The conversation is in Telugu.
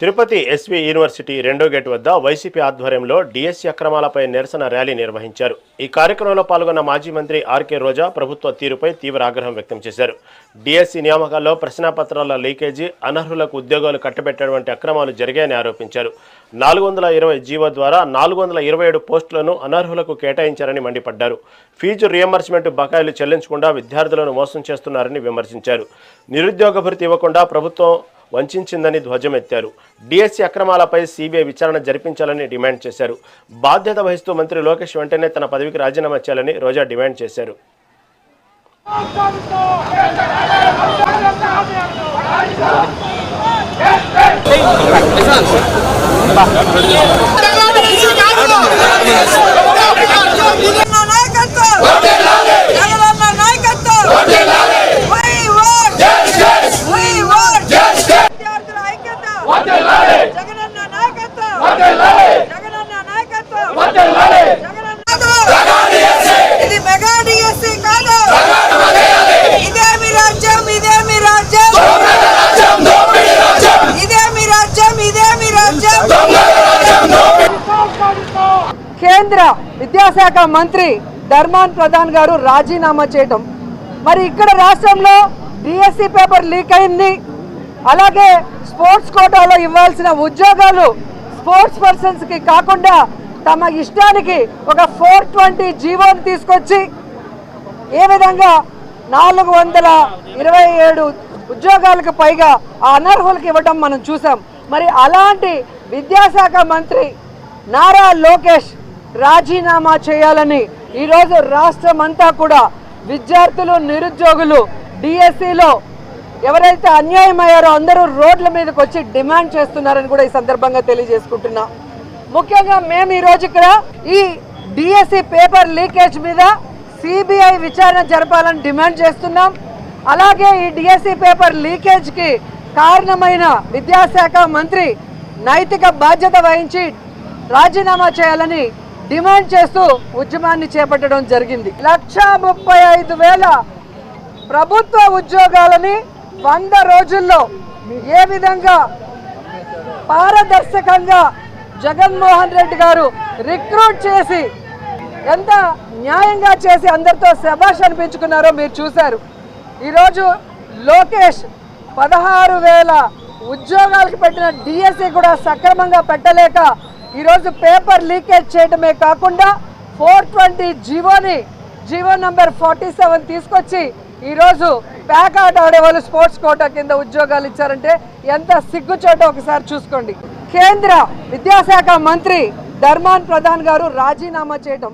తిరుపతి ఎస్వి యూనివర్సిటీ రెండో గేట్ వద్ద వైసీపీ ఆధ్వర్యంలో డిఎస్సి అక్రమాలపై నిరసన ర్యాలీ నిర్వహించారు. ఈ కార్యక్రమంలో పాల్గొన్న మాజీ మంత్రి ఆర్కే రోజా ప్రభుత్వ తీరుపై తీవ్ర ఆగ్రహం వ్యక్తం చేశారు. డిఎస్సి నియామకాల్లో ప్రశ్నాపత్రాల లీకేజీ, అనర్హులకు ఉద్యోగాలు కట్టబెట్టడం వంటి అక్రమాలు జరిగాయని ఆరోపించారు. 420 జీవో ద్వారా 427 పోస్టులను అనర్హులకు కేటాయించారని మండిపడ్డారు. ఫీజు రియంబర్స్మెంట్ బకాయిలు చెల్లించకుండా విద్యార్థులను మోసం చేస్తున్నారని విమర్శించారు. నిరుద్యోగ భృతి ఇవ్వకుండా ప్రభుత్వం వంచిందని ధ్వజమెత్తారు. డిఎస్సి అక్రమాలపై సిబిఐ విచారణ జరిపించాలని డిమాండ్ చేశారు. బాధ్యత వహిస్తూ మంత్రి లోకేష్ వెంటనే తన పదవికి రాజీనామా చేయాలని రోజా డిమాండ్ చేశారు. కేంద్ర విద్యాశాఖ మంత్రి ధర్మాన్ ప్రధాన్ గారు రాజీనామా చేయడం, మరి ఇక్కడ రాష్ట్రంలో డిఎస్సి పేపర్ లీక్ అయింది. అలాగే స్పోర్ట్స్ కోటాలో ఇవ్వాల్సిన ఉద్యోగాలు స్పోర్ట్స్ పర్సన్స్కి కాకుండా తమ ఇష్టానికి ఒక 420 జీవోని తీసుకొచ్చి ఏ విధంగా 427 ఉద్యోగాలకు పైగా ఆ అనర్హులకు ఇవ్వడం మనం చూసాం. మరి అలాంటి విద్యాశాఖ మంత్రి నారా లోకేష్ రాజీనామా చేయాలని ఈరోజు రాష్ట్రం అంతా కూడా విద్యార్థులు, నిరుద్యోగులు డిఎస్సిలో ఎవరైతే అన్యాయం అయ్యారో అందరూ రోడ్ల మీదకి వచ్చి డిమాండ్ చేస్తున్నారని కూడా ఈ సందర్భంగా తెలియజేసుకుంటున్నా. ముఖ్యంగా మేము ఈరోజు ఇక్కడ ఈ డిఎస్సి పేపర్ లీకేజ్ మీద సిబిఐ విచారణ జరపాలని డిమాండ్ చేస్తున్నాం. అలాగే ఈ డిఎస్సి పేపర్ లీకేజ్కి కారణమైన విద్యాశాఖ మంత్రి నైతిక బాధ్యత వహించి రాజీనామా చేయాలని డిమాండ్ చేస్తూ ఉద్యమాన్ని చేపట్టడం జరిగింది. 135,000 ప్రభుత్వ ఉద్యోగాలని 100 రోజుల్లో ఏ విధంగా పారదర్శకంగా జగన్మోహన్ రెడ్డి గారు రిక్రూట్ చేసి ఎంత న్యాయంగా చేసి అందరితో శభాష్ అనిపించుకున్నారో మీరు చూశారు. ఈరోజు లోకేష్ 16,000 ఉద్యోగాలకు పెట్టిన డిఎస్సి కూడా సక్రమంగా పెట్టలేక ఈరోజు పేపర్ లీకేజ్ చేయడమే కాకుండా 420 జీవో నంబర్ 47 తీసుకొచ్చి ఈరోజు ప్యాకాట్ ఆడేవాళ్ళు స్పోర్ట్స్ కోటా కింద ఉద్యోగాలు ఇచ్చారంటే ఎంత సిగ్గుచోటో ఒకసారి చూసుకోండి. కేంద్ర విద్యాశాఖ మంత్రి ధర్మాన్ ప్రధాన్ గారు రాజీనామా చేయడం